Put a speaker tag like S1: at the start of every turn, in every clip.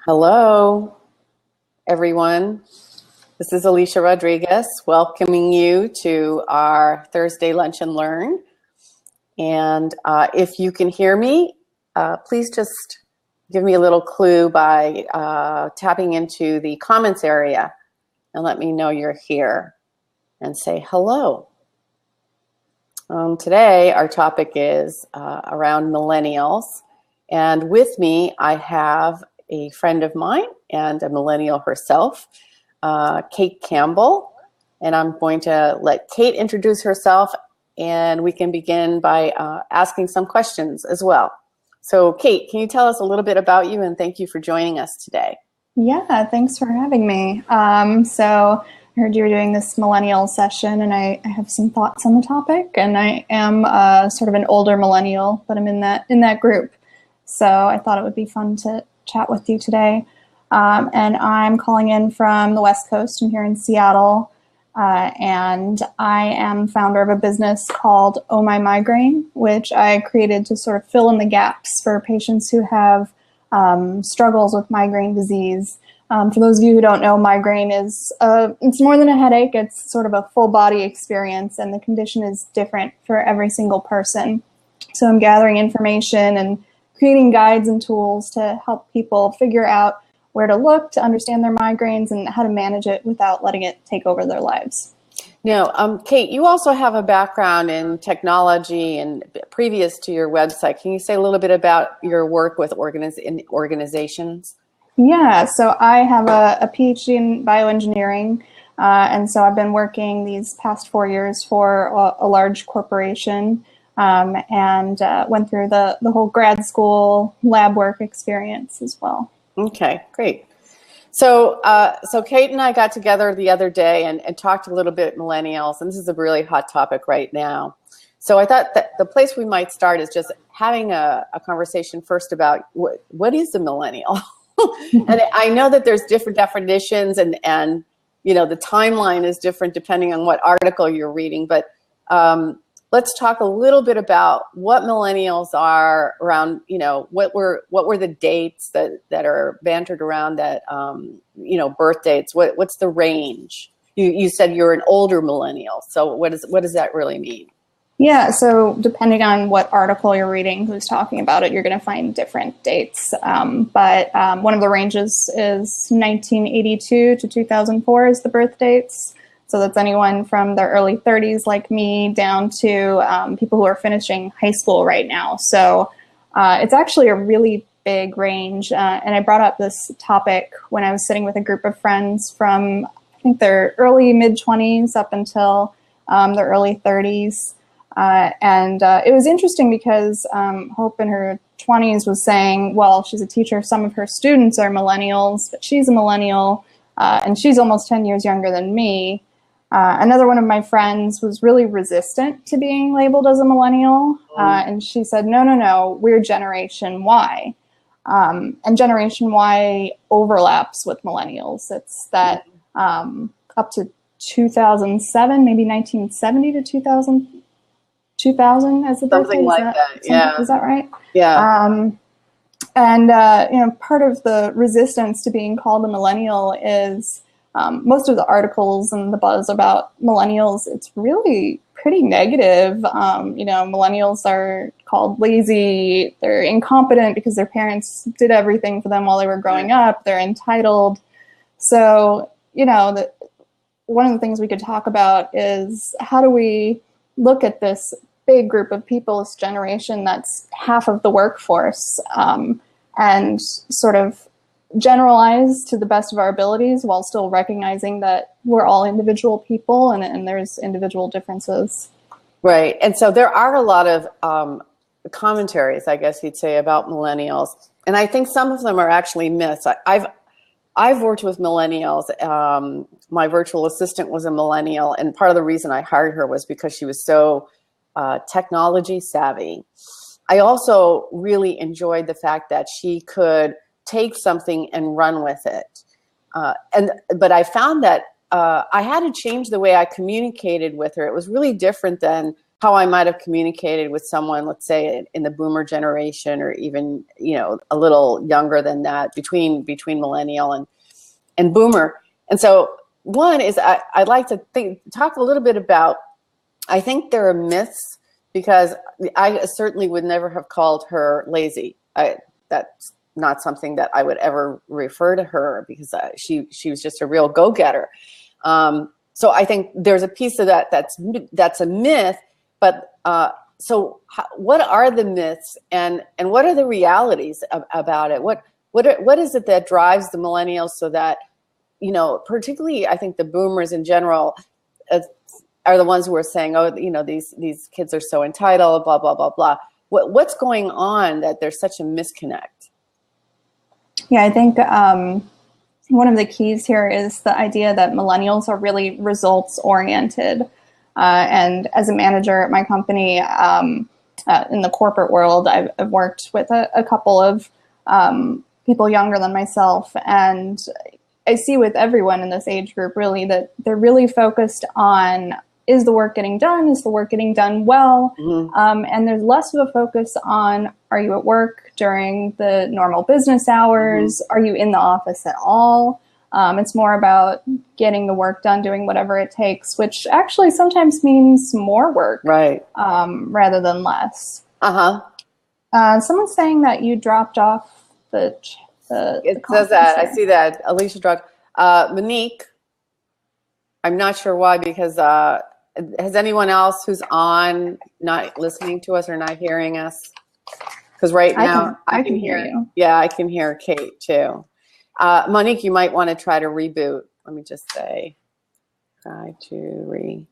S1: Hello, everyone. This is Alicia Rodriguez welcoming you to our Thursday Lunch and Learn. And if you can hear me, please just give me a little clue by tapping into the comments area and let me know you're here and say hello. Today, our topic is around millennials. And with me, I have a friend of mine and a millennial herself, Kate Campbell. And I'm going to let Kate introduce herself, and we can begin by asking some questions as well. So Kate, can you tell us a little bit about you, and thank you for joining us today.
S2: Yeah, thanks for having me. So I heard you were doing this millennial session, and I have some thoughts on the topic, and I am sort of an older millennial, but I'm in that group. So I thought it would be fun to chat with you today. And I'm calling in from the West Coast. I'm here in Seattle. And I am founder of a business called Oh My Migraine, which I created to sort of fill in the gaps for patients who have struggles with migraine disease. For those of you who don't know, migraine is, it's more than a headache. It's sort of a full body experience, and the condition is different for every single person. So I'm gathering information and creating guides and tools to help people figure out where to look to understand their migraines and how to manage it without letting it take over their lives.
S1: Now, Kate, you also have a background in technology and previous to your website. Can you say a little bit about your work with organizations?
S2: Yeah, so I have a PhD in bioengineering, and so I've been working these past 4 years for a large corporation. And went through the whole grad school lab work experience as well.
S1: Okay, great. So Kate and I got together the other day and talked a little bit millennials, and this is a really hot topic right now. So I thought that the place we might start is just having a conversation first about what is a millennial? And I know that there's different definitions and you know, the timeline is different depending on what article you're reading, but let's talk a little bit about what millennials are around, you know, what were the dates that are bantered around that, you know, birth dates, what's the range? You said you're an older millennial. So what does that really mean?
S2: Yeah, so depending on what article you're reading, who's talking about it, you're going to find different dates. But one of the ranges is 1982 to 2004 is the birth dates. So that's anyone from their early 30s like me down to people who are finishing high school right now. So it's actually a really big range. And I brought up this topic when I was sitting with a group of friends from, I think, their early mid-20s up until their early 30s. And it was interesting because Hope in her 20s was saying, well, she's a teacher. Some of her students are millennials, but she's a millennial, and she's almost 10 years younger than me. Another one of my friends was really resistant to being labeled as a millennial, and she said, no, we're Generation Y. And Generation Y overlaps with millennials. It's that up to 2007, maybe 1970 to 2000 as the birthday.
S1: Something like that, yeah.
S2: Is that right?
S1: Yeah.
S2: And you know, part of the resistance to being called a millennial is most of the articles and the buzz about millennials, it's really pretty negative. You know, millennials are called lazy, they're incompetent because their parents did everything for them while they were growing up, they're entitled. So, you know, one of the things we could talk about is how do we look at this big group of people, this generation that's half of the workforce, and sort of generalize to the best of our abilities while still recognizing that we're all individual people and there's individual differences.
S1: Right. And so there are a lot of commentaries, I guess you'd say, about millennials. And I think some of them are actually myths. I've worked with millennials. My virtual assistant was a millennial, and part of the reason I hired her was because she was so technology savvy. I also really enjoyed the fact that she could take something and run with it. But I found that I had to change the way I communicated with her. It was really different than how I might have communicated with someone, let's say in the boomer generation, or even, a little younger than that, between millennial and boomer. And so one is I'd like to talk a little bit about, I think there are myths, because I certainly would never have called her lazy. That's not something that I would ever refer to her, because she was just a real go-getter. So I think there's a piece of that that's a myth. But so what are the myths, and what are the realities about it? What is it that drives the millennials so that, particularly I think the boomers in general are the ones who are saying, oh, these kids are so entitled, blah, blah, blah, blah. What's going on that there's such a misconnect?
S2: Yeah, I think one of the keys here is the idea that millennials are really results oriented. And as a manager at my company, in the corporate world, I've worked with a couple of people younger than myself. And I see with everyone in this age group, really, that they're really focused on, is the work getting done? Is the work getting done well? Mm-hmm. And there's less of a focus on, are you at work during the normal business hours? Mm-hmm. Are you in the office at all? It's more about getting the work done, doing whatever it takes, which actually sometimes means more work,
S1: right?
S2: Rather than less. Someone's saying that you dropped off the
S1: it says that here. I see that Alicia dropped. Monique, I'm not sure why, because has anyone else who's on not listening to us or not hearing us? Because right now
S2: I can hear you.
S1: Yeah, I can hear Kate too. Monique, you might want to try to reboot. Let me just say, try to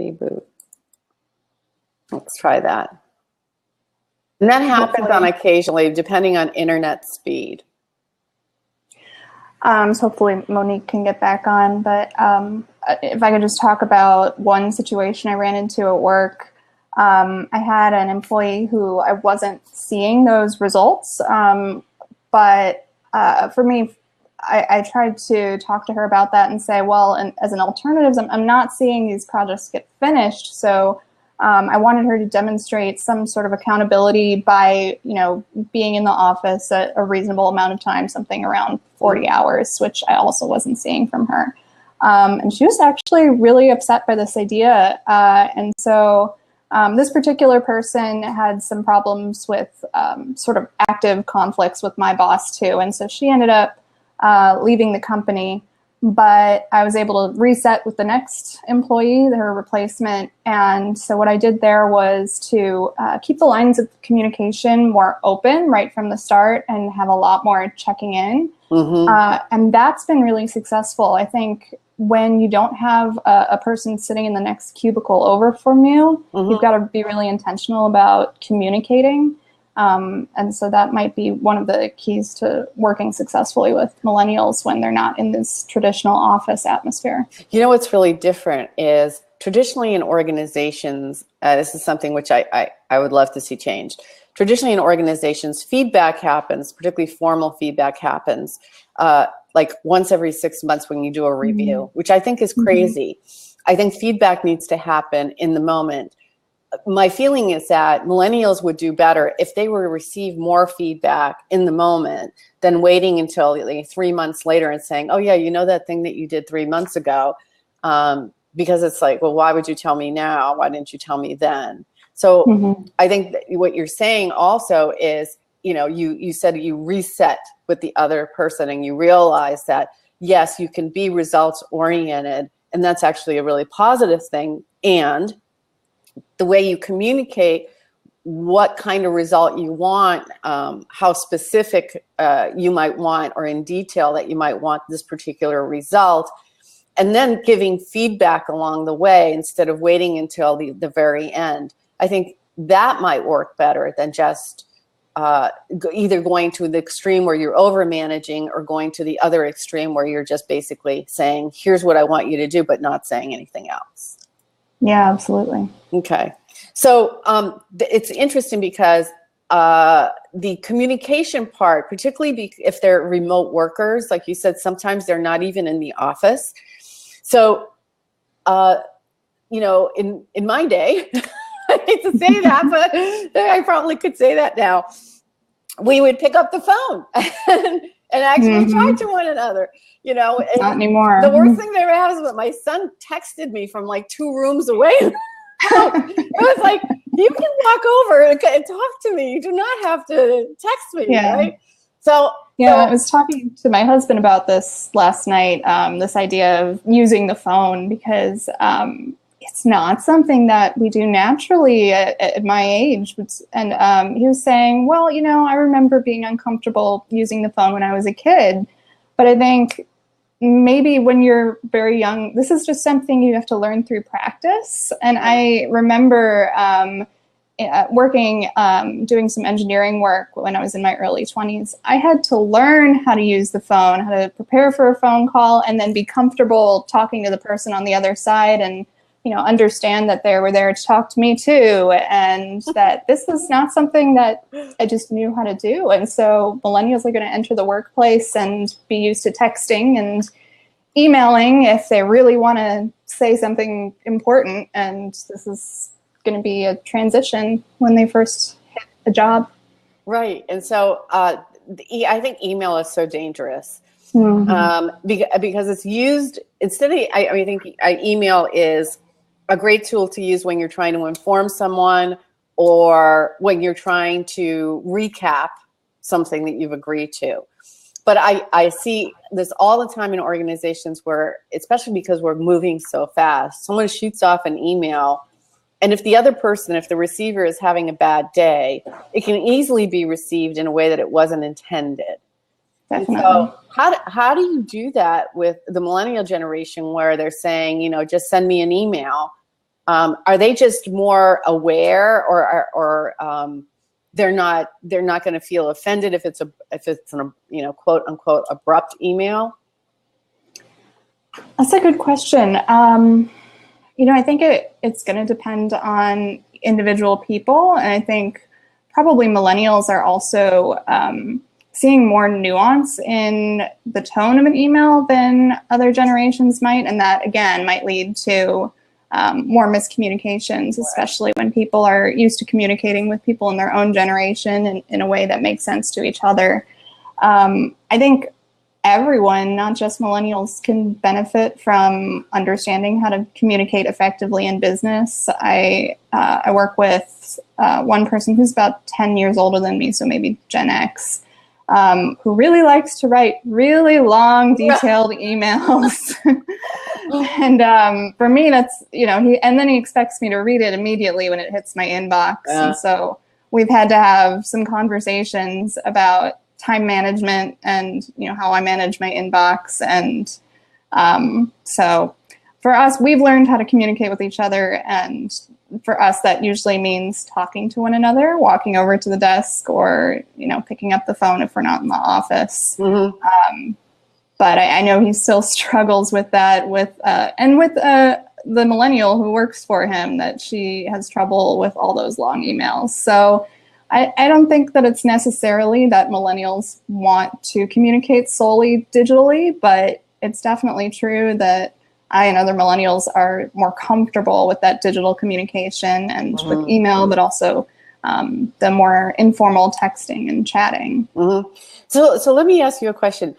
S1: reboot. Let's try that. And that happens on occasionally, depending on internet speed.
S2: So hopefully Monique can get back on. But if I could just talk about one situation I ran into at work. I had an employee who I wasn't seeing those results, but for me, I tried to talk to her about that and say, well, and as an alternative, I'm not seeing these projects get finished. So I wanted her to demonstrate some sort of accountability by, being in the office a reasonable amount of time, something around 40 hours, which I also wasn't seeing from her. And she was actually really upset by this idea. And so this particular person had some problems with sort of active conflicts with my boss too. And so she ended up leaving the company, but I was able to reset with the next employee, her replacement. And so what I did there was to keep the lines of communication more open right from the start and have a lot more checking in. Mm-hmm. And that's been really successful. I think when you don't have a person sitting in the next cubicle over from you, mm-hmm. you've got to be really intentional about communicating. And so that might be one of the keys to working successfully with millennials when they're not in this traditional office atmosphere.
S1: What's really different is traditionally in organizations, this is something which I would love to see changed. Traditionally in organizations, feedback happens, particularly formal feedback happens, like once every 6 months when you do a review, mm-hmm. which I think is crazy. Mm-hmm. I think feedback needs to happen in the moment. My feeling is that millennials would do better if they were to receive more feedback in the moment than waiting until 3 months later and saying, oh yeah, that thing that you did 3 months ago, because it's like, well, why would you tell me now? Why didn't you tell me then? So mm-hmm. I think that what you're saying also is, you said you reset with the other person and you realize that, yes, you can be results oriented, and that's actually a really positive thing. And the way you communicate what kind of result you want, how specific you might want, or in detail that you might want this particular result, and then giving feedback along the way instead of waiting until the very end. I think that might work better than just either going to the extreme where you're over managing or going to the other extreme where you're just basically saying, here's what I want you to do, but not saying anything else.
S2: Yeah, absolutely.
S1: Okay. So it's interesting because the communication part, particularly if they're remote workers, like you said, sometimes they're not even in the office. So in my day, I hate to say that, but I probably could say that now. We would pick up the phone and actually talk to one another.
S2: Not anymore.
S1: The worst thing that ever happened was my son texted me from like 2 rooms away. It was like, you can walk over and talk to me. You do not have to text me, right?
S2: I was talking to my husband about this last night, this idea of using the phone, because it's not something that we do naturally at my age. And he was saying, well, I remember being uncomfortable using the phone when I was a kid, but I think maybe when you're very young, this is just something you have to learn through practice. And I remember working, doing some engineering work when I was in my early 20s. I had to learn how to use the phone, how to prepare for a phone call, and then be comfortable talking to the person on the other side, and understand that they were there to talk to me too, and that this was not something that I just knew how to do. And so millennials are going to enter the workplace and be used to texting and emailing if they really want to say something important. And this is going to be a transition when they first hit a job.
S1: Right. And so I think email is so dangerous because it's used instead of, I think email is a great tool to use when you're trying to inform someone or when you're trying to recap something that you've agreed to. But I see this all the time in organizations where, especially because we're moving so fast, someone shoots off an email, and if the other person, if the receiver is having a bad day, it can easily be received in a way that it wasn't intended.
S2: Definitely.
S1: So how do you do that with the millennial generation where they're saying, just send me an email? Are they just more aware, or they're not going to feel offended if it's an quote unquote abrupt email?
S2: That's a good question. I think it's going to depend on individual people, and I think probably millennials are also seeing more nuance in the tone of an email than other generations might, and that again might lead to more miscommunications, especially when people are used to communicating with people in their own generation in a way that makes sense to each other. I think everyone, not just millennials, can benefit from understanding how to communicate effectively in business. I work with one person who's about 10 years older than me, so maybe Gen X, who really likes to write really long, detailed emails. And for me, that's, and then he expects me to read it immediately when it hits my inbox. And so we've had to have some conversations about time management and, how I manage my inbox. And so for us, we've learned how to communicate with each other. And for us, that usually means talking to one another, walking over to the desk, or, picking up the phone if we're not in the office. But I know he still struggles with that and with the millennial who works for him, that she has trouble with all those long emails. So I don't think that it's necessarily that millennials want to communicate solely digitally, but it's definitely true that I and other millennials are more comfortable with that digital communication and with email, but also the more informal texting and chatting.
S1: So let me ask you a question.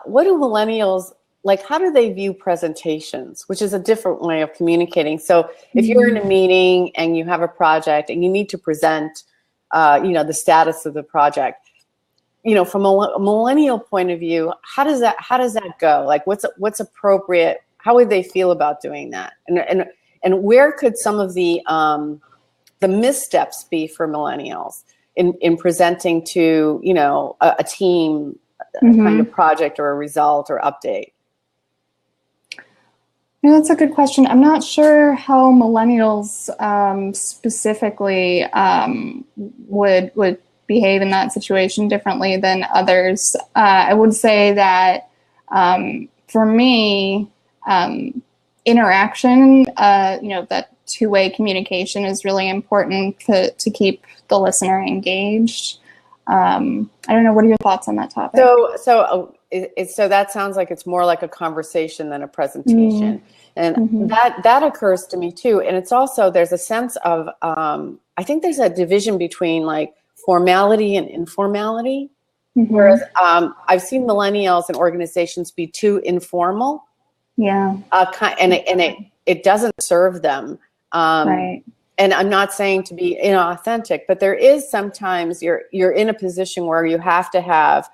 S1: What do millennials, how do they view presentations, which is a different way of communicating? So if you're in a meeting and you have a project and you need to present, the status of the project, from a millennial point of view, how does that go? What's appropriate? How would they feel about doing that? And where could some of the missteps be for millennials in presenting to, a team, kind of project or a result or update?
S2: That's a good question. I'm not sure how millennials specifically would behave in that situation differently than others. I would say that for me, interaction, that two-way communication is really important to keep the listener engaged. I don't know. What are your thoughts on that topic?
S1: So so that sounds like it's more like a conversation than a presentation. And
S2: Mm-hmm.
S1: that occurs to me too. And it's also, there's a sense of, I think there's a division between like formality and informality.
S2: Mm-hmm.
S1: Whereas I've seen millennials and organizations be too informal.
S2: Yeah.
S1: And it doesn't serve them.
S2: Right.
S1: And I'm not saying to be inauthentic, but there is sometimes you're in a position where you have to have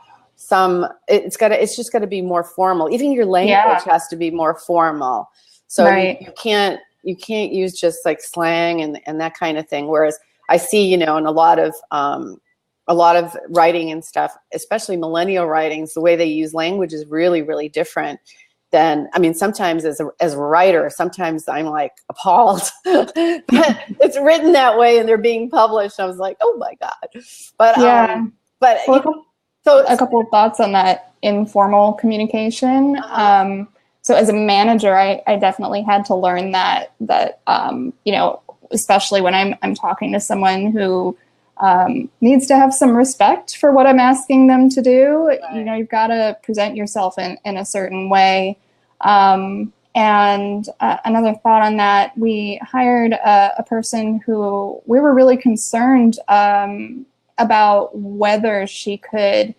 S1: it's just got to be more formal. Even your language has to be more formal. So
S2: right.
S1: you can't use just like slang and that kind of thing. Whereas I see, in a lot of writing and stuff, especially millennial writings, the way they use language is really, really different than, I mean, sometimes as a writer, sometimes I'm like appalled but it's written that way and they're being published. I was like, oh my God. But,
S2: so a couple of thoughts on that informal communication. So as a manager, I definitely had to learn that especially when I'm talking to someone who needs to have some respect for what I'm asking them to do. Right. You've got to present yourself in a certain way. And another thought on that, we hired a person who we were really concerned about whether she could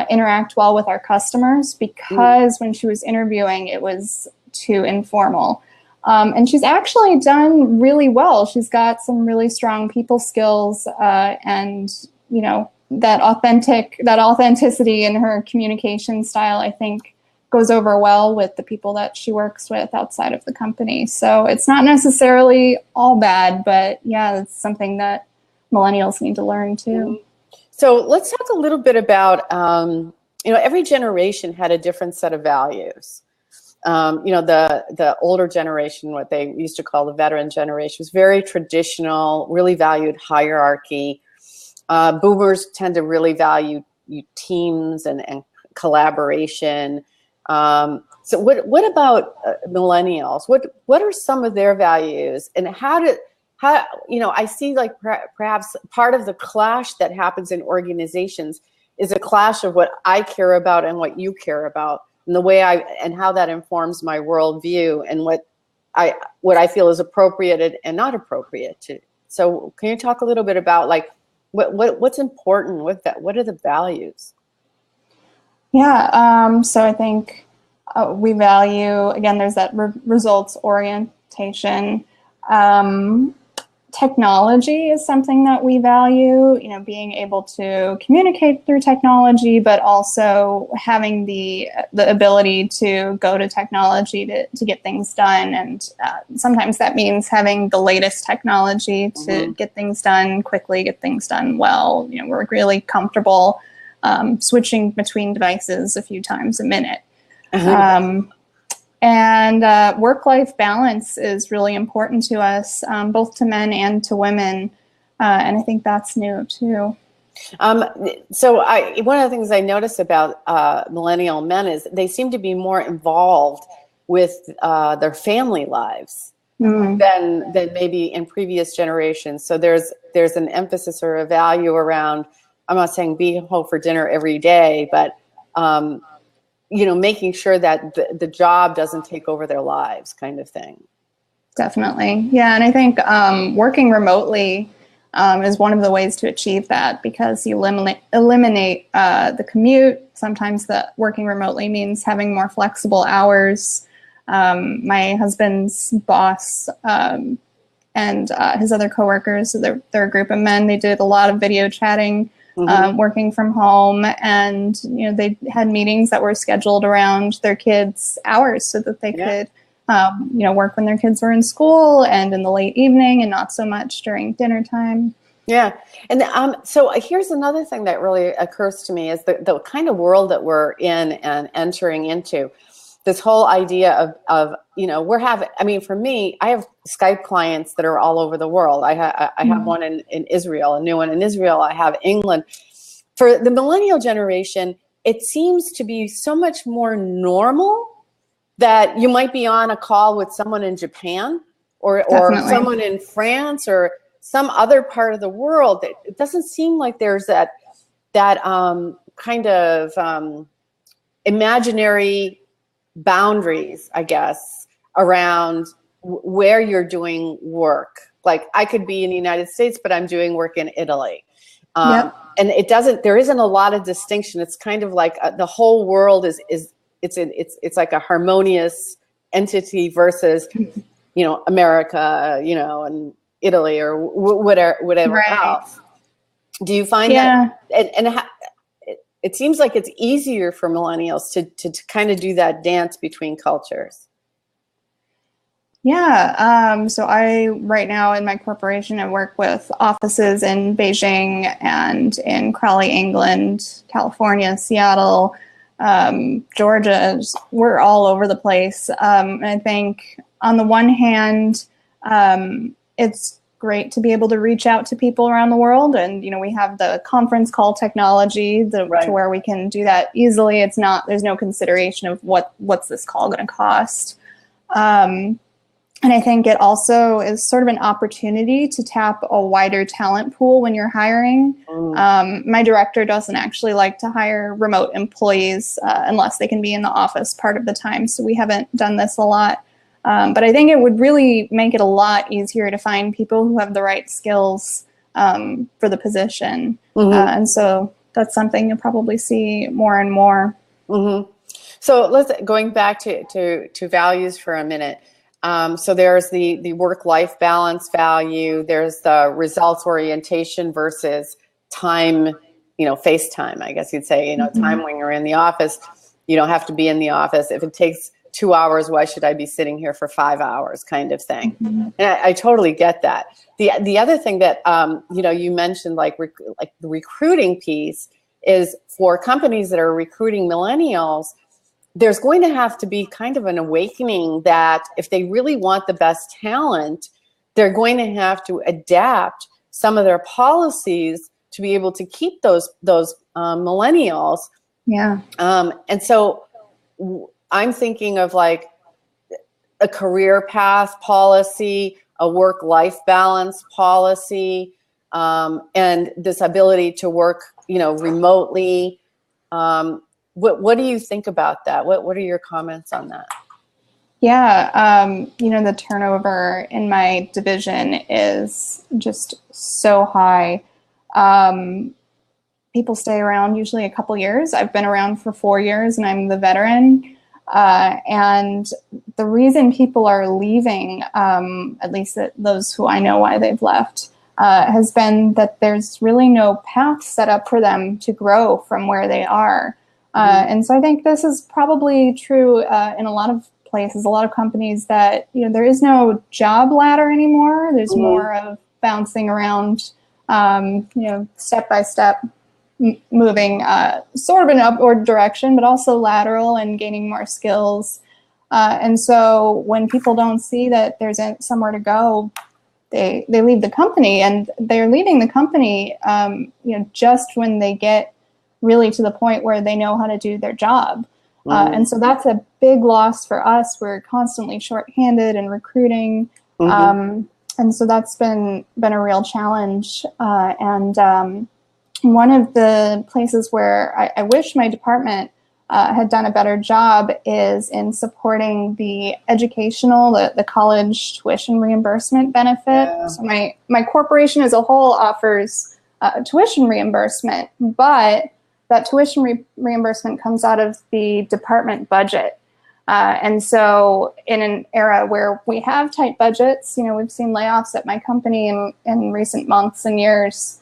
S2: interact well with our customers, because when she was interviewing, it was too informal. And she's actually done really well. She's got some really strong people skills, and that authenticity in her communication style, I think, goes over well with the people that she works with outside of the company. So it's not necessarily all bad, but yeah, it's something that millennials need to learn too.
S1: So let's talk a little bit about, every generation had a different set of values. The older generation, what they used to call the veteran generation, was very traditional, really valued hierarchy. Boomers tend to really value teams and collaboration. So what about millennials? What are some of their values, and how I see like perhaps part of the clash that happens in organizations is a clash of what I care about and what you care about, and the way and how that informs my worldview and what I feel is appropriate and not appropriate to. So can you talk a little bit about like what's important with that? What are the values?
S2: Yeah, so I think we value, again, there's that results orientation. Technology is something that we value, being able to communicate through technology, but also having the ability to go to technology to get things done. And sometimes that means having the latest technology to get things done quickly, get things done well. We're really comfortable switching between devices a few times a minute. And work-life balance is really important to us, both to men and to women. And I think that's new too.
S1: So one of the things I notice about millennial men is they seem to be more involved with their family lives than maybe in previous generations. So there's an emphasis or a value around, I'm not saying be home for dinner every day, but making sure that the job doesn't take over their lives, kind of thing.
S2: Definitely. Yeah. And I think working remotely is one of the ways to achieve that, because you eliminate the commute. Sometimes working remotely means having more flexible hours. My husband's boss and his other coworkers, they're a group of men, they did a lot of video chatting. Working from home, and they had meetings that were scheduled around their kids' hours so that they could work when their kids were in school and in the late evening, and not so much during dinner time.
S1: Yeah. And so here's another thing that really occurs to me is the kind of world that we're in and entering into. This whole idea of for me, I have Skype clients that are all over the world. I have one in Israel, a new one in Israel. I have England. For the millennial generation, it seems to be so much more normal that you might be on a call with someone in Japan or someone in France or some other part of the world. It doesn't seem like there's that kind of imaginary boundaries, I guess, around where you're doing work. Like I could be in the United States, but I'm doing work in Italy.
S2: Yep.
S1: And there isn't a lot of distinction. It's kind of like the whole world it's like a harmonious entity versus, America, and Italy or whatever
S2: Right.
S1: else. Do you find that? And it seems like it's easier for millennials to kind of do that dance between cultures.
S2: Yeah. So right now in my corporation, I work with offices in Beijing and in Crawley, England, California, Seattle, Georgia. We're all over the place. And I think on the one hand, it's great to be able to reach out to people around the world. And, we have the conference call technology to where we can do that easily. There's no consideration of what's this call going to cost. And I think it also is sort of an opportunity to tap a wider talent pool when you're hiring. My director doesn't actually like to hire remote employees unless they can be in the office part of the time. So we haven't done this a lot. But I think it would really make it a lot easier to find people who have the right skills for the position. And so that's something you'll probably see more and more.
S1: So going back to values for a minute. So there's the work-life balance value. There's the results orientation versus time, face time, I guess you'd say, time when you're in the office. You don't have to be in the office. If it takes 2 hours, why should I be sitting here for 5 hours kind of thing? And I totally get that. The other thing that, you mentioned, like the recruiting piece is for companies that are recruiting millennials, there's going to have to be kind of an awakening that if they really want the best talent, they're going to have to adapt some of their policies to be able to keep those millennials.
S2: Yeah.
S1: And so I'm thinking of like a career path policy, a work-life balance policy, and this ability to work, remotely. What do you think about that? What are your comments on that?
S2: Yeah, the turnover in my division is just so high. People stay around usually a couple years. I've been around for 4 years and I'm the veteran. And the reason people are leaving, at least those who I know why they've left, has been that there's really no path set up for them to grow from where they are. And so I think this is probably true in a lot of places, a lot of companies that, there is no job ladder anymore. There's more of bouncing around, step by step, moving sort of an upward direction, but also lateral and gaining more skills. And so when people don't see that there's somewhere to go, they leave the company, and they're leaving the company, just when they get really to the point where they know how to do their job. And so that's a big loss for us. We're constantly shorthanded and recruiting. And so that's been a real challenge. And one of the places where I wish my department had done a better job is in supporting the the college tuition reimbursement benefit. Yeah. So my corporation as a whole offers tuition reimbursement, but that tuition reimbursement comes out of the department budget. And so in an era where we have tight budgets, we've seen layoffs at my company in recent months and years.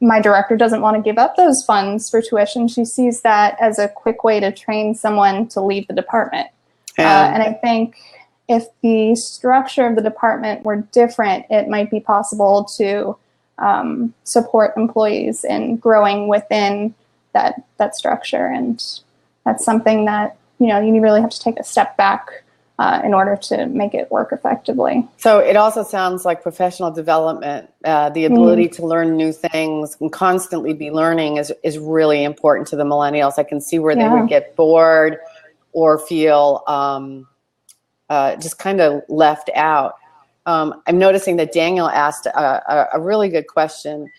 S2: My director doesn't want to give up those funds for tuition. She sees that as a quick way to train someone to leave the department. And I think if the structure of the department were different, it might be possible to support employees in growing within that structure. And that's something that, you really have to take a step back in order to make it work effectively.
S1: So it also sounds like professional development, the ability to learn new things and constantly be learning is really important to the millennials. I can see where they would get bored or feel just kind of left out. I'm noticing that Daniel asked a really good question.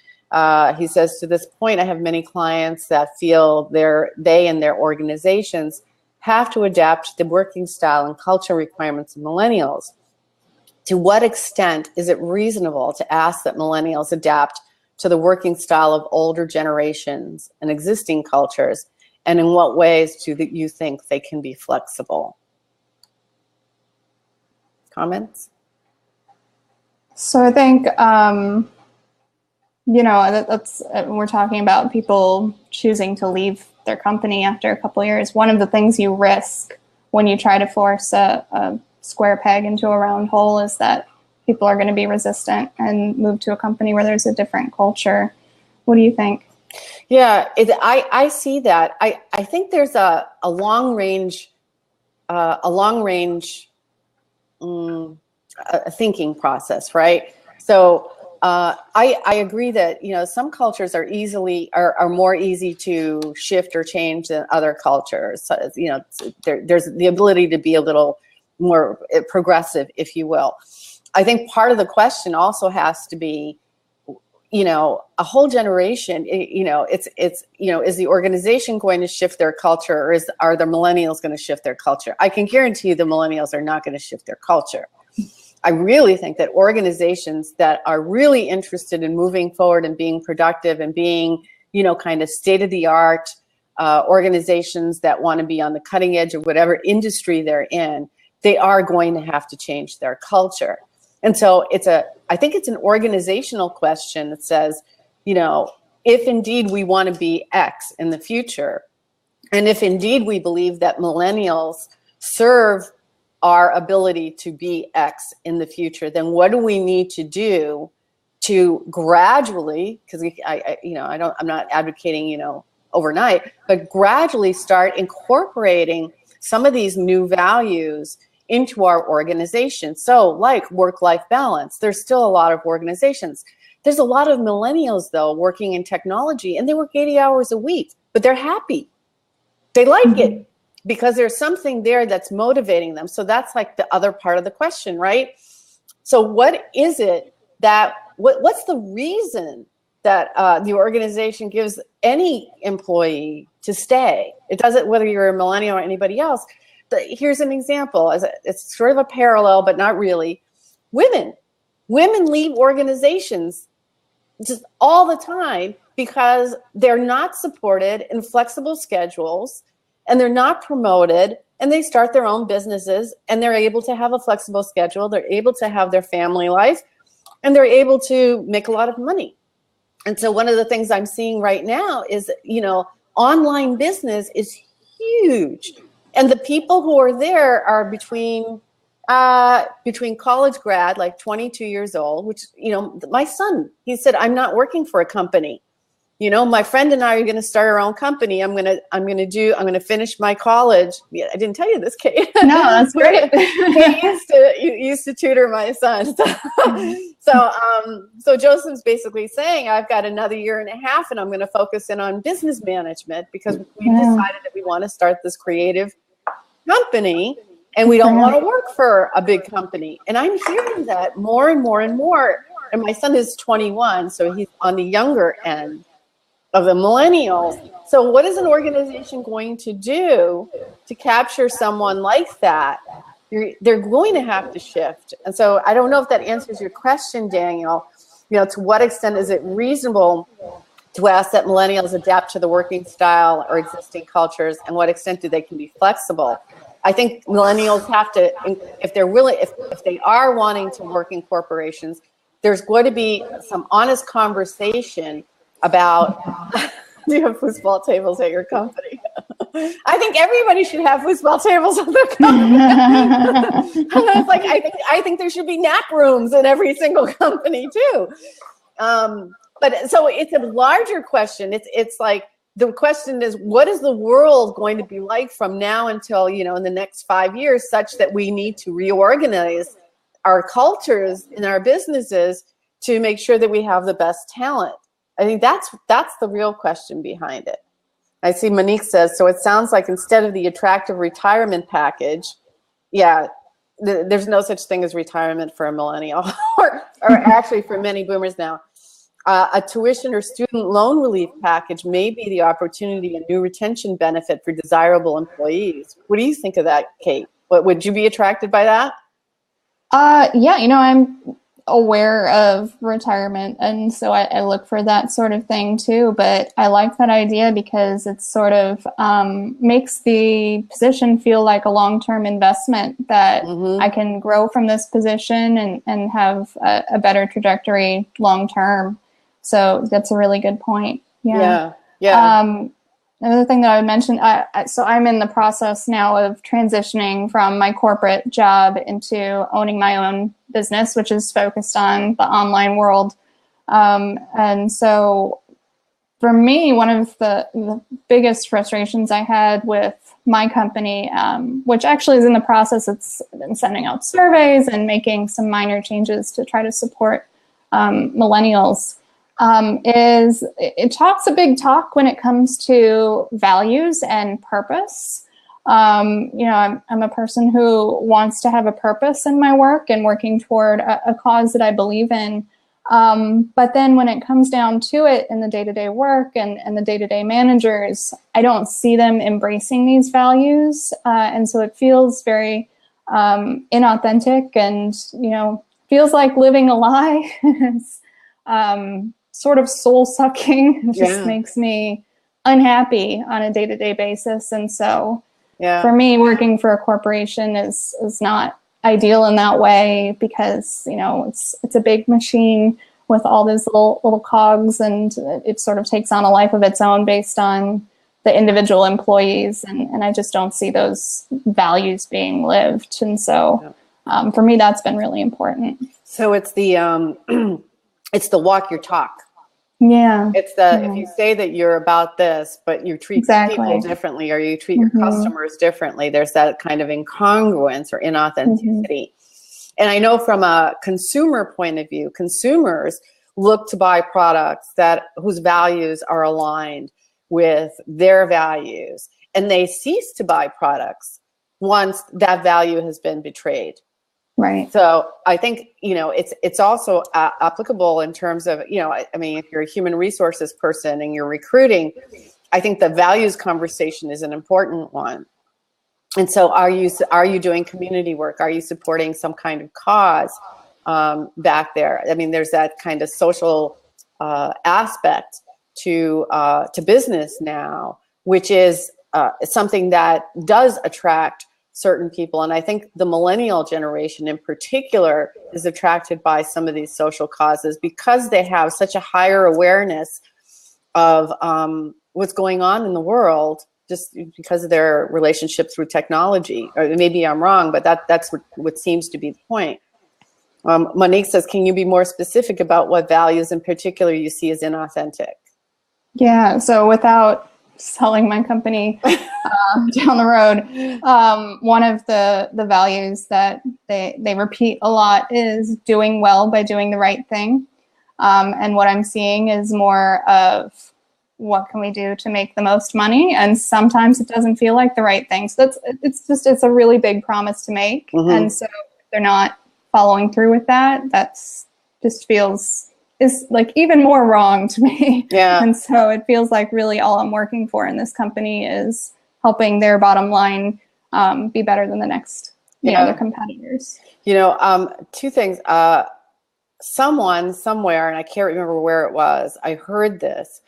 S1: He says, to this point, I have many clients that feel they and their organizations have to adapt to the working style and culture requirements of millennials. To what extent is it reasonable to ask that millennials adapt to the working style of older generations and existing cultures? And in what ways do you think they can be flexible? Comments?
S2: So I think, you know, that's we're talking about people choosing to leave their company after a couple of years. One of the things you risk when you try to force a square peg into a round hole is that people are going to be resistant and move to a company where there's a different culture. What do you think?
S1: Yeah, I see that. I think there's a long range thinking process, right? So I agree that, you know, some cultures are more easy to shift or change than other cultures. So, you know, there's the ability to be a little more progressive, if you will. I think part of the question also has to be, you know, a whole generation, you know, it's, you know, is the organization going to shift their culture, or are the millennials going to shift their culture? I can guarantee you the millennials are not going to shift their culture. I really think that organizations that are really interested in moving forward and being productive and being, you know, kind of state-of-the-art organizations that want to be on the cutting edge of whatever industry they're in, they are going to have to change their culture. And so I think it's an organizational question that says, you know, if indeed we want to be X in the future, and if indeed we believe that millennials serve our ability to be X in the future, then what do we need to do to gradually, because I'm not advocating, you know, overnight, but gradually start incorporating some of these new values into our organization. So like work-life balance, there's still a lot of organizations. There's a lot of millennials, though, working in technology, and they work 80 hours a week, but they're happy. They like it because there's something there that's motivating them. So that's like the other part of the question, right? So what is it what's the reason that the organization gives any employee to stay? It doesn't, whether you're a millennial or anybody else. Here's an example. It's sort of a parallel, but not really. Women leave organizations just all the time because they're not supported in flexible schedules, and they're not promoted, and they start their own businesses, and they're able to have a flexible schedule. They're able to have their family life, and they're able to make a lot of money. And so one of the things I'm seeing right now is, you know, online business is huge. And the people who are there are between college grad, like 22 years old, which, you know, my son, he said, I'm not working for a company. You know, my friend and I are going to start our own company. I'm going to finish my college. Yeah, I didn't tell you this, Kate.
S2: No, that's great.
S1: He used to tutor my son. So Joseph's basically saying, I've got another year and a half, and I'm going to focus in on business management because we've decided that we want to start this creative company, and we don't want to work for a big company. And I'm hearing that more and more and more. And my son is 21, so he's on the younger end of the millennials. So what is an organization going to do to capture someone like that? They're going to have to shift. And so I don't know if that answers your question, Daniel. You know, to what extent is it reasonable to ask that millennials adapt to the working style or existing cultures, and what extent do they can be flexible? I think millennials have to, if they are wanting to work in corporations, there's going to be some honest conversation about, do you have foosball tables at your company? I think everybody should have foosball tables at their company. It's like, I think there should be nap rooms in every single company too. But so it's a larger question. It's like, the question is, what is the world going to be like from now until, you know, in the next 5 years, such that we need to reorganize our cultures in our businesses to make sure that we have the best talent? I think that's the real question behind it. I see Monique says, so it sounds like instead of the attractive retirement package, yeah, there's no such thing as retirement for a millennial, or actually for many boomers now. A tuition or student loan relief package may be the opportunity, a new retention benefit for desirable employees. What do you think of that, Kate? Would you be attracted by that?
S2: Yeah, I'm aware of retirement, and so I look for that sort of thing too. But I like that idea because it sort of makes the position feel like a long-term investment that I can grow from this position and have a better trajectory long-term. So that's a really good point. Yeah. Another thing that I would mention, so I'm in the process now of transitioning from my corporate job into owning my own business, which is focused on the online world. And so for me, one of the biggest frustrations I had with my company, which actually is in the process, it's been sending out surveys and making some minor changes to try to support millennials, is it talks a big talk when it comes to values and purpose. I'm a person who wants to have a purpose in my work and working toward a cause that I believe in. But then when it comes down to it in the day-to-day work and the day-to-day managers, I don't see them embracing these values. And so it feels very inauthentic and, feels like living a lie. It's, sort of soul-sucking. It just makes me unhappy on a day-to-day basis. And so for me, working for a corporation is not ideal in that way because, it's a big machine with all these little cogs, and it sort of takes on a life of its own based on the individual employees. And I just don't see those values being lived. And so for me, that's been really important.
S1: So it's the it's the walk your talk.
S2: Yeah.
S1: It's if you say that you're about this, but you treat people differently or you treat your customers differently, there's that kind of incongruence or inauthenticity. And I know from a consumer point of view, consumers look to buy products whose values are aligned with their values, and they cease to buy products once that value has been betrayed.
S2: Right.
S1: So I think, it's also applicable in terms of, if you're a human resources person and you're recruiting, I think the values conversation is an important one. And so are you doing community work? Are you supporting some kind of cause back there? I mean, there's that kind of social aspect to business now, which is something that does attract certain people. And I think the millennial generation in particular is attracted by some of these social causes because they have such a higher awareness of what's going on in the world just because of their relationship through technology. Or maybe I'm wrong, but that's what seems to be the point. Monique says, can you be more specific about what values in particular you see as inauthentic?
S2: Yeah, so without selling my company down the road, one of the values that they repeat a lot is doing well by doing the right thing. And what I'm seeing is more of what can we do to make the most money? And sometimes it doesn't feel like the right thing. So it's a really big promise to make. And so if they're not following through with that, that's just is like even more wrong to me.
S1: Yeah.
S2: And so it feels like really all I'm working for in this company is helping their bottom line be better than the next, their competitors.
S1: Two things. Someone somewhere, and I can't remember where it was, I heard this,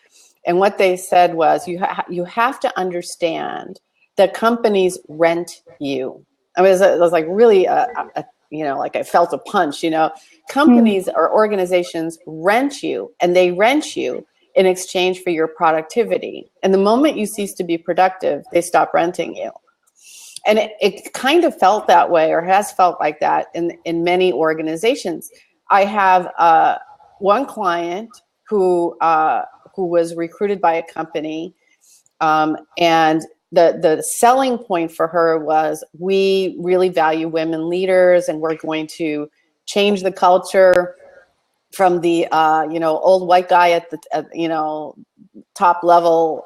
S1: and what they said was, you have to understand that companies rent you. I mean, it was like really like I felt a punch, companies or organizations rent you, and they rent you in exchange for your productivity. And the moment you cease to be productive, they stop renting you. And it kind of felt that way, or has felt like that in many organizations. I have one client who was recruited by a company, and the selling point for her was, we really value women leaders, and we're going to change the culture from the old white guy at the top level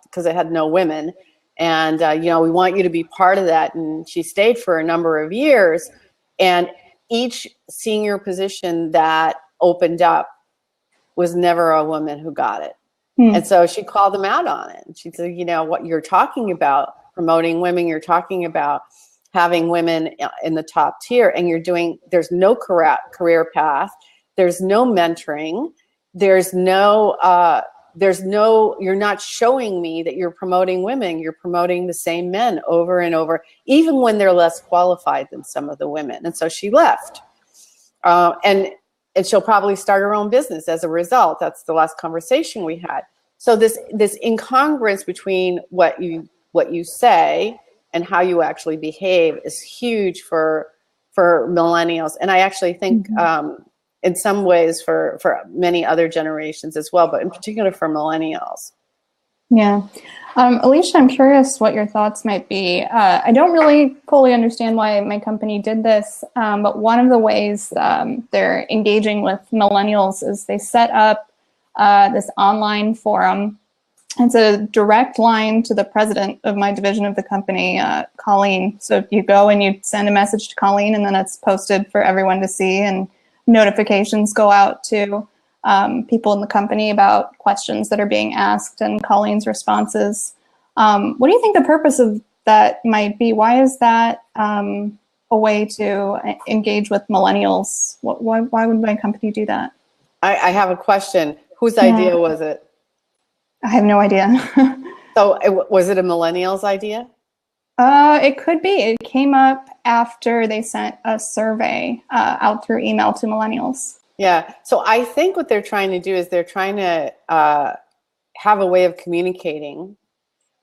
S1: because it had no women, and we want you to be part of that. And she stayed for a number of years, and each senior position that opened up was never a woman who got it. And so she called them out on it. And she said, you know, what you're talking about, promoting women, you're talking about having women in the top tier, and you're doing, there's no career path, there's no mentoring, there's no, you're not showing me that you're promoting women, you're promoting the same men over and over, even when they're less qualified than some of the women. And so she left. And she'll probably start her own business as a result. That's the last conversation we had. So this incongruence between what you say and how you actually behave is huge for millennials. And I actually think in some ways for many other generations as well, but in particular for millennials.
S2: Yeah. Alicia, I'm curious what your thoughts might be. I don't really fully understand why my company did this, but one of the ways they're engaging with millennials is they set up this online forum. It's a direct line to the president of my division of the company, Colleen. So you go and you send a message to Colleen, and then it's posted for everyone to see, and notifications go out to people in the company about questions that are being asked and Colleen's responses. What do you think the purpose of that might be? Why is that a way to engage with millennials? Why would my company do that?
S1: I have a question. Whose idea was it?
S2: I have no idea.
S1: So was it a millennials idea?
S2: It could be. It came up after they sent a survey out through email to millennials.
S1: Yeah. So I think what they're trying to do is they're trying to have a way of communicating.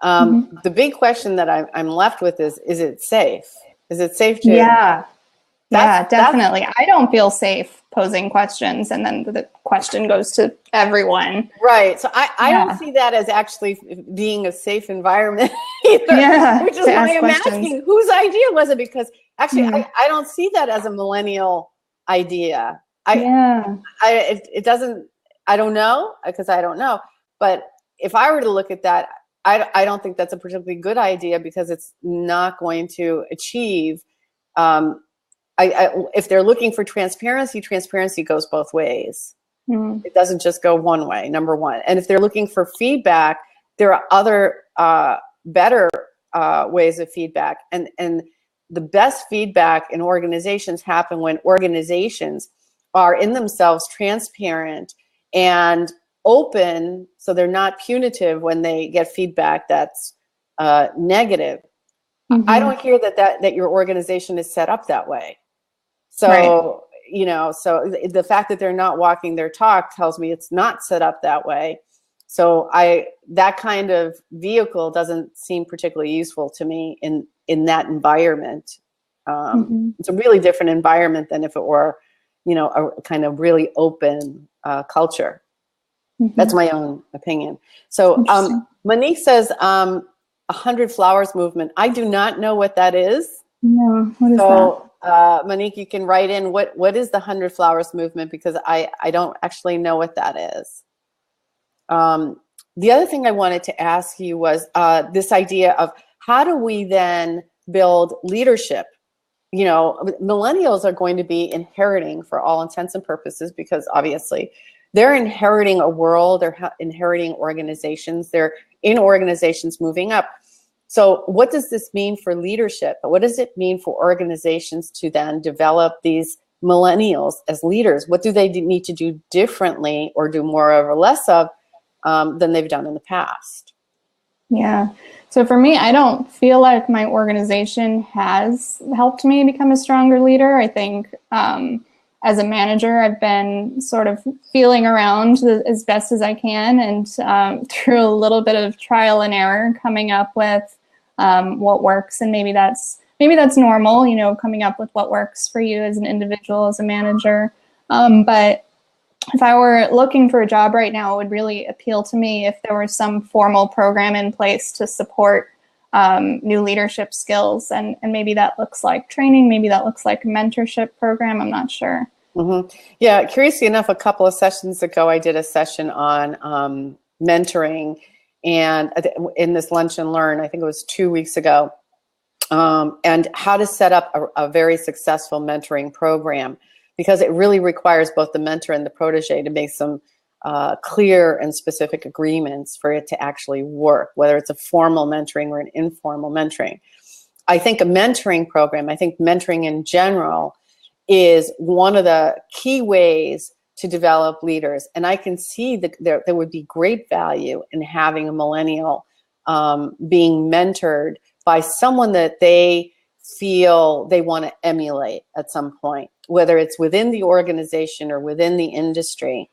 S1: The big question that I'm left with is it safe? Is it safe to?
S2: Yeah, definitely. I don't feel safe posing questions, and then the question goes to everyone.
S1: Right. So I don't see that as actually being a safe environment either.
S2: Yeah,
S1: which is why I'm asking, whose idea was it? Because actually, I don't see that as a millennial idea. It doesn't. I don't know, because I don't know. But if I were to look at that, I don't think that's a particularly good idea, because it's not going to achieve. If they're looking for transparency goes both ways. It doesn't just go one way, number one. And if they're looking for feedback, there are other better ways of feedback. And the best feedback in organizations happen when organizations are in themselves transparent and open, so they're not punitive when they get feedback that's negative. I don't hear that your organization is set up that way. So, so the fact that they're not walking their talk tells me it's not set up that way. So that kind of vehicle doesn't seem particularly useful to me in that environment. It's a really different environment than if it were, a kind of really open culture. That's my own opinion. So Monique says 100 Flowers movement. I do not know what that is.
S2: No, what is that?
S1: Monique, you can write in what is the 100 Flowers movement, because I don't actually know what that is. The other thing I wanted to ask you was this idea of how do we then build leadership? Millennials are going to be inheriting, for all intents and purposes, because obviously they're inheriting a world, they're inheriting organizations, they're in organizations moving up. So what does this mean for leadership? What does it mean for organizations to then develop these millennials as leaders? What do they need to do differently or do more of or less of than they've done in the past?
S2: Yeah. So for me, I don't feel like my organization has helped me become a stronger leader. I think as a manager, I've been sort of feeling around as best as I can, and through a little bit of trial and error, coming up with what works. And maybe that's normal, coming up with what works for you as an individual, as a manager. But if I were looking for a job right now, it would really appeal to me if there was some formal program in place to support new leadership skills. And maybe that looks like training, maybe that looks like a mentorship program, I'm not sure.
S1: Yeah, curiously enough, a couple of sessions ago, I did a session on mentoring, and in this Lunch and Learn, I think it was 2 weeks ago, and how to set up a very successful mentoring program, because it really requires both the mentor and the protege to make some clear and specific agreements for it to actually work, whether it's a formal mentoring or an informal mentoring. I think a mentoring program, I think mentoring in general is one of the key ways to develop leaders. And I can see that there would be great value in having a millennial being mentored by someone that they feel they want to emulate at some point, whether it's within the organization or within the industry.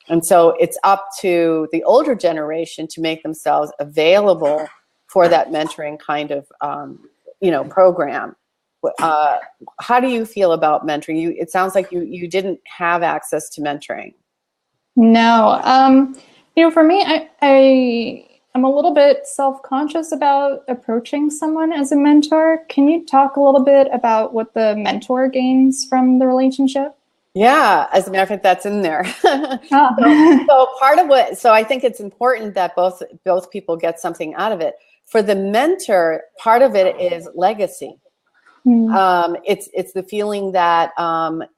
S1: And so it's up to the older generation to make themselves available for that mentoring kind of program. How do you feel about mentoring? It sounds like you didn't have access to mentoring.
S2: No, for me, I'm a little bit self-conscious about approaching someone as a mentor. Can you talk a little bit about what the mentor gains from the relationship?
S1: Yeah, as a matter of fact, that's in there.
S2: Oh.
S1: So part of so I think it's important that both people get something out of it. For the mentor, part of it is legacy. It's the feeling that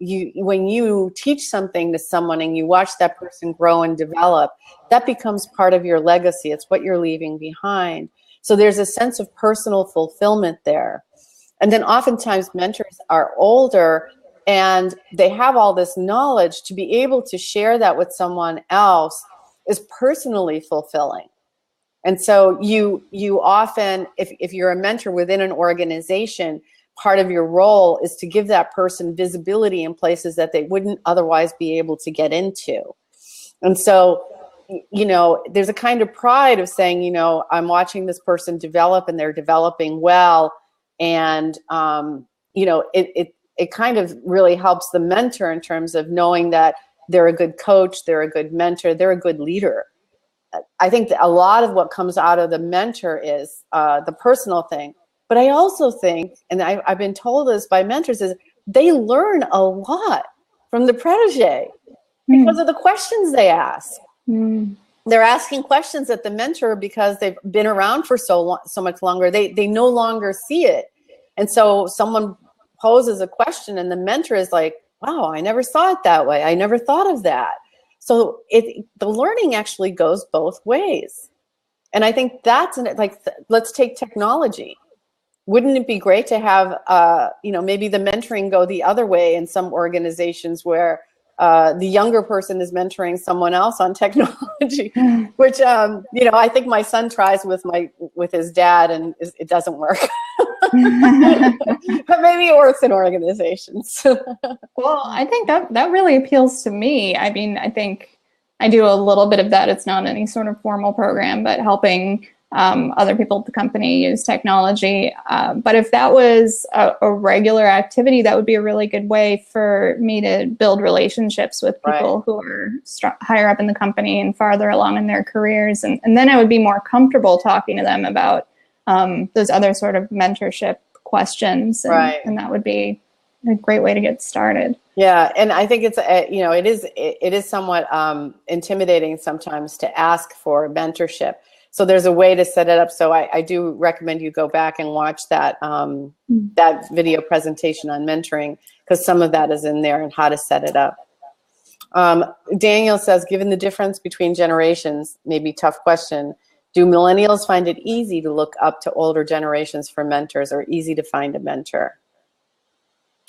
S1: when you teach something to someone and you watch that person grow and develop, that becomes part of your legacy. It's what you're leaving behind. So there's a sense of personal fulfillment there. And then oftentimes mentors are older and they have all this knowledge. To be able to share that with someone else is personally fulfilling. And so you often, if you're a mentor within an organization, part of your role is to give that person visibility in places that they wouldn't otherwise be able to get into. And so, there's a kind of pride of saying, I'm watching this person develop and they're developing well. And, it kind of really helps the mentor in terms of knowing that they're a good coach, they're a good mentor, they're a good leader. I think that a lot of what comes out of the mentor is the personal thing. But I also think, and I've been told this by mentors, is they learn a lot from the protege because of the questions they ask. They're asking questions at the mentor because they've been around for so much longer. They no longer see it. And so someone poses a question and the mentor is like, wow, I never saw it that way. I never thought of that. So the learning actually goes both ways. And I think that's let's take technology. Wouldn't it be great to have, maybe the mentoring go the other way in some organizations where the younger person is mentoring someone else on technology, which, I think my son tries with his dad and it doesn't work. But maybe it works in organizations.
S2: Well, I think that really appeals to me. I mean, I think I do a little bit of that. It's not any sort of formal program, but helping other people at the company use technology. But if that was a regular activity, that would be a really good way for me to build relationships with people who are higher up in the company and farther along in their careers. And then I would be more comfortable talking to them about those other sort of mentorship questions. And that would be a great way to get started.
S1: Yeah, and I think it's it is somewhat intimidating sometimes to ask for mentorship. So there's a way to set it up. So I do recommend you go back and watch that that video presentation on mentoring, because some of that is in there and how to set it up. Daniel says, given the difference between generations, maybe tough question, do millennials find it easy to look up to older generations for mentors or easy to find a mentor?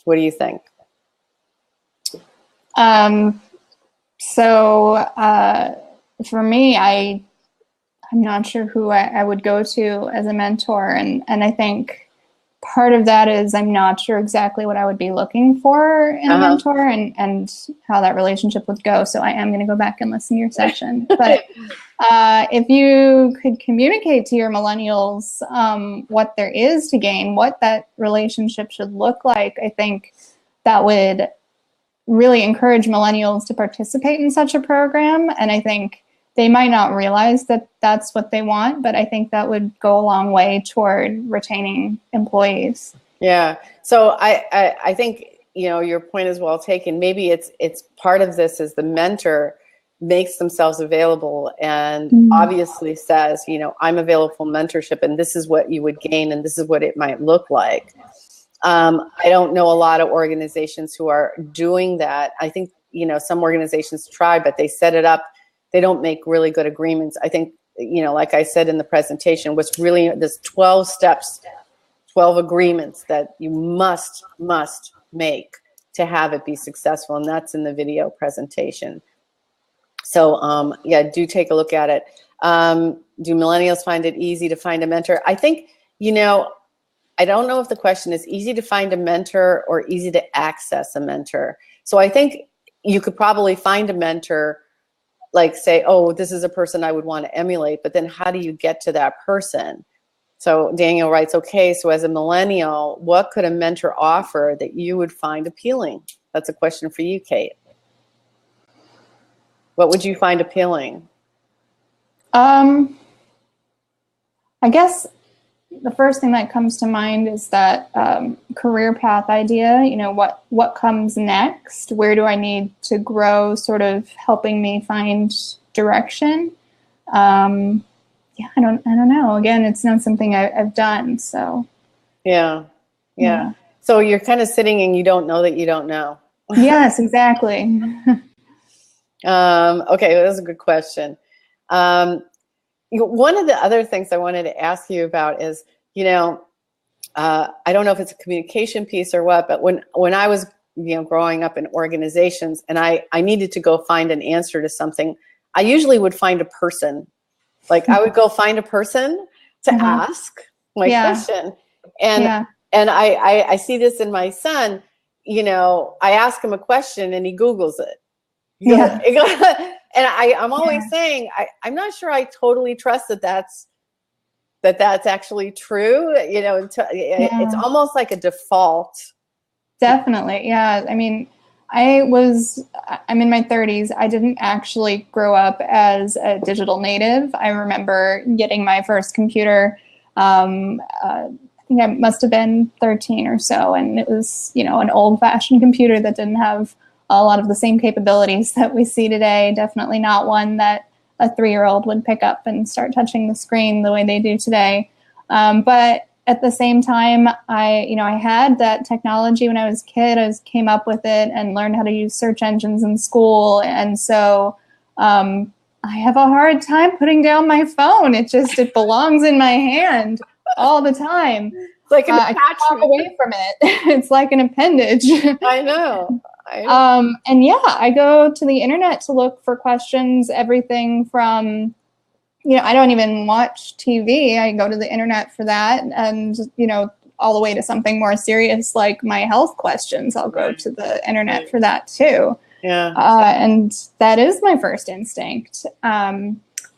S1: What do you think?
S2: For me, I'm not sure who I would go to as a mentor. And I think part of that is I'm not sure exactly what I would be looking for in a mentor and how that relationship would go. So I am going to go back and listen to your session. But if you could communicate to your millennials what there is to gain, what that relationship should look like, I think that would really encourage millennials to participate in such a program. And I think they might not realize that that's what they want, but I think that would go a long way toward retaining employees.
S1: Yeah. So I think, your point is well taken. Maybe it's part of this is the mentor makes themselves available and obviously says, I'm available for mentorship and this is what you would gain and this is what it might look like. I don't know a lot of organizations who are doing that. I think, some organizations try, but they set it up they don't make really good agreements. I think, like I said in the presentation, what's really, there's 12 steps, 12 agreements that you must make to have it be successful. And that's in the video presentation. So yeah, do take a look at it. Do millennials find it easy to find a mentor? I think, I don't know if the question is easy to find a mentor or easy to access a mentor. So I think you could probably find a mentor, like say, oh, this is a person I would want to emulate, but then how do you get to that person? So Daniel writes, okay, so as a millennial, what could a mentor offer that you would find appealing? That's a question for you, Kate. What would you find appealing?
S2: I guess the first thing that comes to mind is that career path idea. What comes next? Where do I need to grow? Sort of helping me find direction. Yeah, I don't know. Again, it's not something I've done. So. Yeah.
S1: So you're kind of sitting and you don't know that you don't know.
S2: Yes, exactly.
S1: Okay, that's a good question. One of the other things I wanted to ask you about is, I don't know if it's a communication piece or what, but when I was, growing up in organizations and I needed to go find an answer to something, I usually would find a person. Like I would go find a person to ask my question. And I see this in my son, I ask him a question and he Googles it. And I'm always saying, I'm not sure I totally trust that's actually true. It's almost like a default.
S2: Definitely. Yeah. I mean, I'm in my 30s. I didn't actually grow up as a digital native. I remember getting my first computer. I think I must have been 13 or so. And it was, an old fashioned computer that didn't have a lot of the same capabilities that we see today. Definitely not one that a 3-year-old would pick up and start touching the screen the way they do today. But at the same time, I had that technology when I was a kid. I came up with it and learned how to use search engines in school. And so I have a hard time putting down my phone. It belongs in my hand all the time.
S1: It's like an
S2: I can't walk away from it. It's like an appendage.
S1: I know.
S2: And yeah, I go to the internet to look for questions, everything from, I don't even watch TV. I go to the internet for that. And, all the way to something more serious like my health questions. I'll go to the internet for that too.
S1: Yeah.
S2: And that is my first instinct. But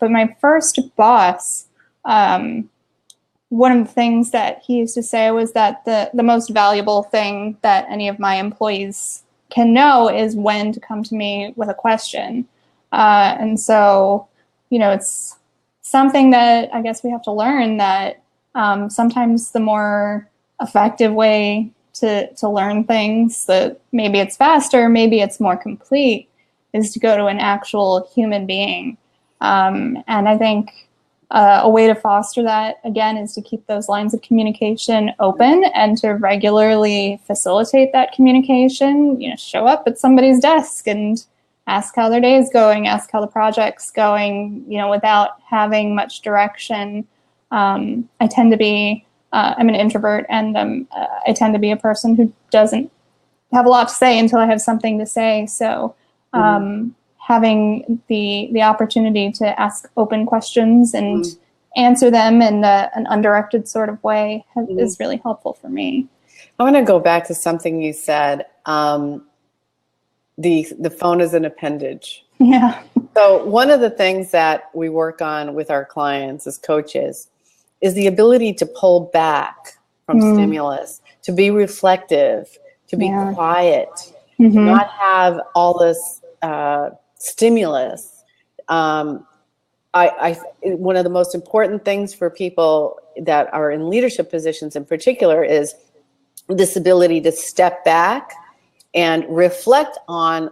S2: my first boss, one of the things that he used to say was that the most valuable thing that any of my employees can know is when to come to me with a question. And so, it's something that I guess we have to learn that sometimes the more effective way to learn things, that maybe it's faster, maybe it's more complete, is to go to an actual human being. And I think a way to foster that, again, is to keep those lines of communication open and to regularly facilitate that communication. Show up at somebody's desk and ask how their day is going, ask how the project's going, without having much direction. I tend to be, I'm an introvert, and I tend to be a person who doesn't have a lot to say until I have something to say. So having the opportunity to ask open questions and answer them in an undirected sort of way is really helpful for me.
S1: I want to go back to something you said. The phone is an appendage.
S2: Yeah.
S1: So one of the things that we work on with our clients as coaches is the ability to pull back from stimulus, to be reflective, to be quiet, to not have all this stimulus. One of the most important things for people that are in leadership positions in particular is this ability to step back and reflect on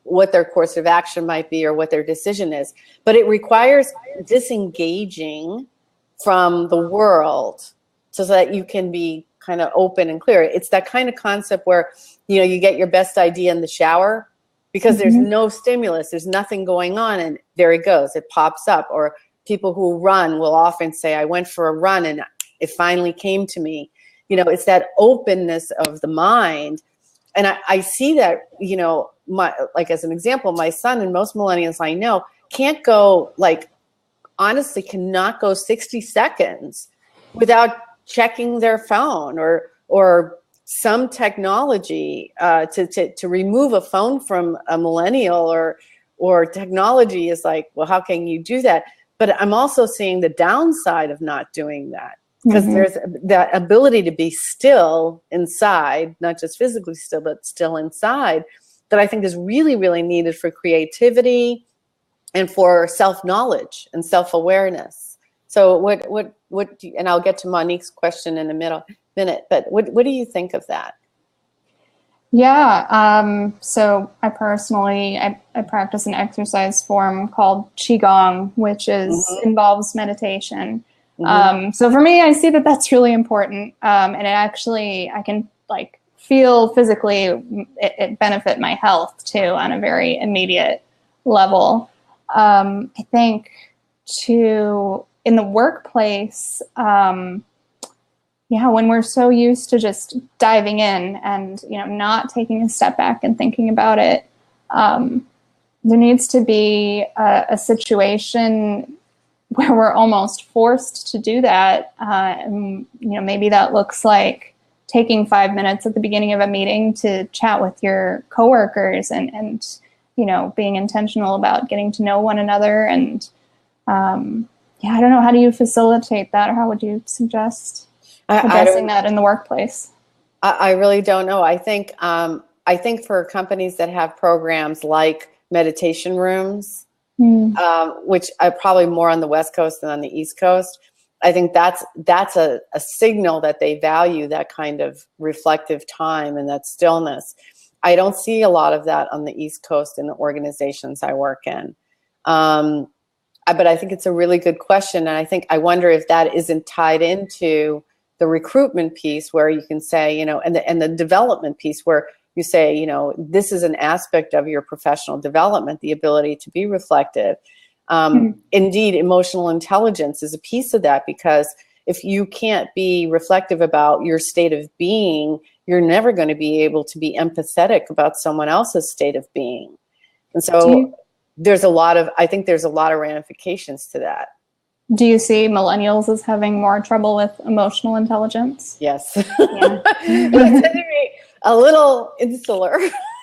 S1: what their course of action might be or what their decision is. But it requires disengaging from the world so that you can be kind of open and clear. It's that kind of concept where, you get your best idea in the shower because there's no stimulus, there's nothing going on, and there it goes, it pops up. Or people who run will often say, I went for a run and it finally came to me. You know, it's that openness of the mind. And I see that, you know, like as an example, my son and most millennials I know can't go, like, honestly cannot go 60 seconds without checking their phone or some technology. To remove a phone from a millennial or technology is like, well, how can you do that? But I'm also seeing the downside of not doing that, because there's that ability to be still inside, not just physically still, but still inside, that I think is really, really needed for creativity and for self-knowledge and self-awareness. So what do you, and I'll get to Monique's question in a minute, but what do you think of that?
S2: Yeah, so I personally, I practice an exercise form called Qigong, which involves meditation. So for me, I see that that's really important. And it actually, I can like feel physically it benefit my health too on a very immediate level. I think in the workplace, when we're so used to just diving in and, you know, not taking a step back and thinking about it, there needs to be a situation where we're almost forced to do that. And, you know, maybe that looks like taking 5 minutes at the beginning of a meeting to chat with your coworkers and you know, being intentional about getting to know one another. And I don't know, how do you facilitate that, or how would you suggest addressing that in the workplace?
S1: I really don't know. I think for companies that have programs like meditation rooms, which are probably more on the West Coast than on the East Coast, I think that's a signal that they value that kind of reflective time and that stillness. I don't see a lot of that on the East Coast in the organizations I work in. But I think it's a really good question. And I wonder if that isn't tied into the recruitment piece, where you can say, you know, and the development piece, where you say, you know, this is an aspect of your professional development, the ability to be reflective. Indeed, emotional intelligence is a piece of that, because if you can't be reflective about your state of being, you're never going to be able to be empathetic about someone else's state of being. And so I think there's a lot of ramifications to that.
S2: Do you see millennials as having more trouble with emotional intelligence?
S1: Yes. Yeah. They tend to be a little insular,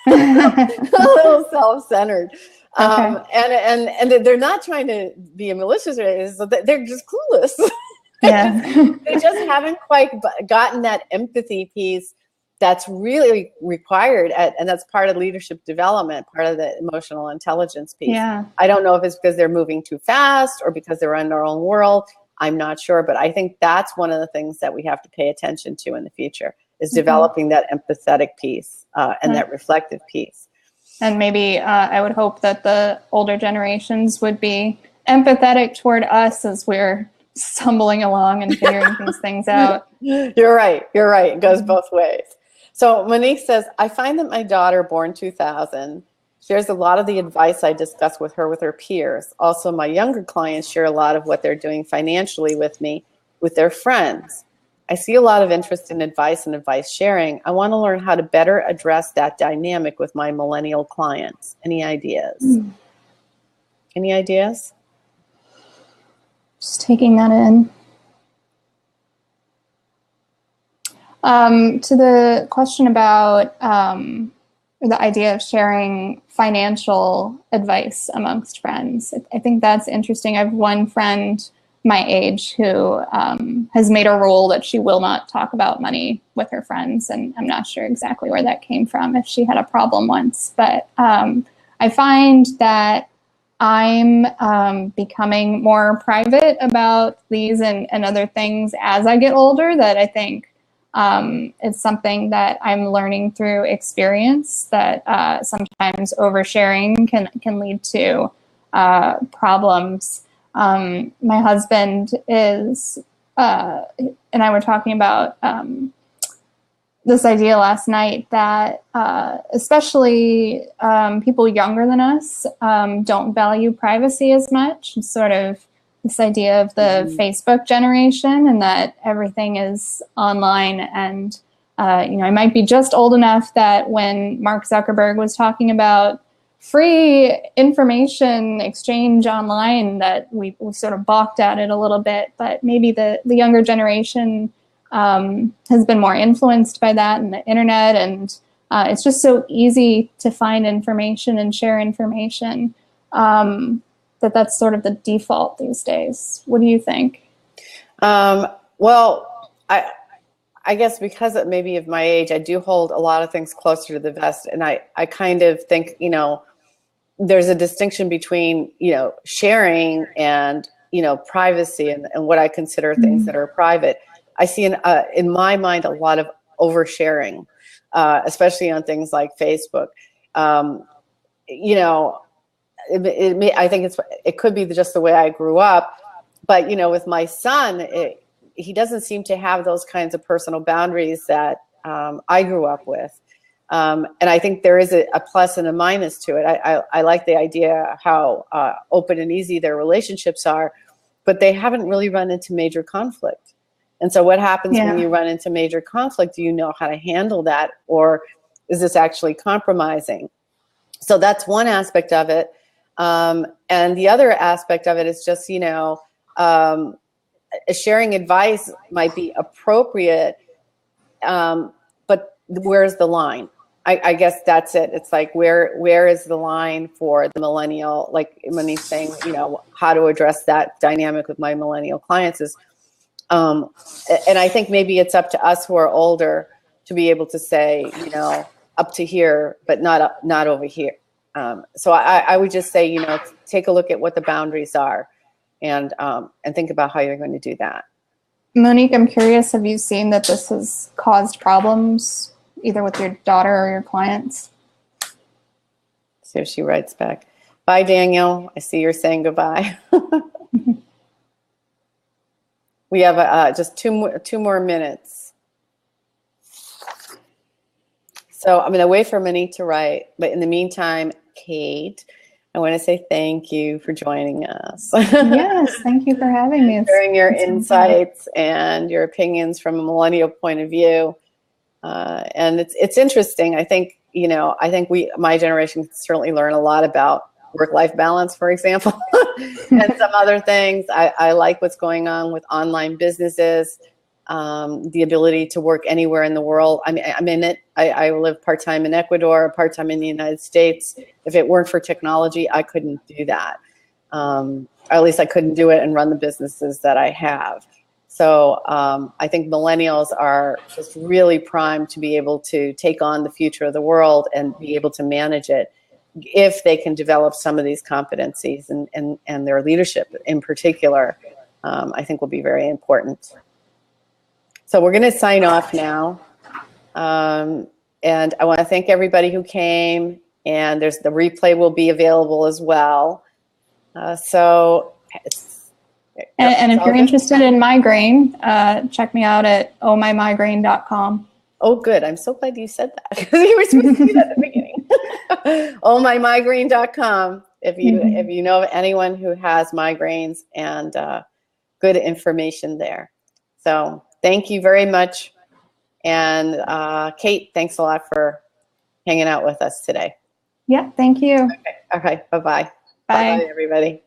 S1: a little self-centered. Okay. And they're not trying to be malicious, they're just clueless. Yeah. They just haven't quite gotten that empathy piece that's really required, and that's part of leadership development, part of the emotional intelligence piece. Yeah. I don't know if it's because they're moving too fast or because they're in their own world. I'm not sure, but I think that's one of the things that we have to pay attention to in the future, is developing that empathetic piece and that reflective piece.
S2: And maybe I would hope that the older generations would be empathetic toward us as we're stumbling along and figuring these things out.
S1: You're right. It goes both ways. So Monique says, I find that my daughter, born 2000, shares a lot of the advice I discuss with her peers. Also, my younger clients share a lot of what they're doing financially with me, with their friends. I see a lot of interest in advice and advice sharing. I want to learn how to better address that dynamic with my millennial clients. Any ideas? Any ideas?
S2: Just taking that in. To the question about the idea of sharing financial advice amongst friends, I think that's interesting. I have one friend my age who has made a rule that she will not talk about money with her friends, and I'm not sure exactly where that came from, if she had a problem once. But I find that I'm becoming more private about these and other things as I get older, that I think it's something that I'm learning through experience, that sometimes oversharing can lead to problems. My husband and I were talking about this idea last night that especially people younger than us don't value privacy as much. It's sort of this idea of the Facebook generation, and that everything is online. And I might be just old enough that when Mark Zuckerberg was talking about free information exchange online, that we sort of balked at it a little bit. But maybe the younger generation has been more influenced by that and the internet, and it's just so easy to find information and share information that's sort of the default these days. What do you think?
S1: Well, I guess because maybe of my age, I do hold a lot of things closer to the vest, and I kind of think, there's a distinction between, sharing and, privacy and what I consider things that are private. I see in my mind a lot of oversharing, especially on things like Facebook. I think it could be just the way I grew up, but with my son, he doesn't seem to have those kinds of personal boundaries that I grew up with. And I think there is a plus and a minus to it. I like the idea how open and easy their relationships are, but they haven't really run into major conflict. And so what happens when you run into major conflict? Do you know how to handle that? Or is this actually compromising? So that's one aspect of it. And the other aspect of it is just, sharing advice might be appropriate, but where's the line? I guess that's it. It's like, where is the line for the millennial? Like when he's saying, how to address that dynamic with my millennial clients is, and I think maybe it's up to us who are older to be able to say, up to here, but not over here. So I would just say, take a look at what the boundaries are, and think about how you're going to do that.
S2: Monique, I'm curious, have you seen that this has caused problems either with your daughter or your clients?
S1: See if she writes back. Bye, Daniel. I see you're saying goodbye. We have just two more minutes. So I'm going to wait for Monique to write. But in the meantime, Kate, I want to say thank you for joining us.
S2: Yes, thank you for having me.
S1: Sharing your insights and your opinions from a millennial point of view. And it's interesting. I think, my generation can certainly learn a lot about work-life balance, for example, and some other things. I like what's going on with online businesses, the ability to work anywhere in the world. I mean, I'm in it. I live part-time in Ecuador, part-time in the United States. If it weren't for technology, I couldn't do that. Or at least I couldn't do it and run the businesses that I have. So I think millennials are just really primed to be able to take on the future of the world and be able to manage it, if they can develop some of these competencies, and their leadership in particular, I think will be very important. So we're going to sign off now. And I want to thank everybody who came, and the replay will be available as well. And
S2: if you're interested in migraine, check me out at ohmymigraine.com.
S1: Oh, good. I'm so glad you said that, because you were supposed to do that at the beginning. ohmymigraine.com. If you know of anyone who has migraines, and good information there. So thank you very much. And Kate, thanks a lot for hanging out with us today.
S2: Yeah, thank you.
S1: Okay. Bye-bye.
S2: Bye.
S1: Bye, everybody.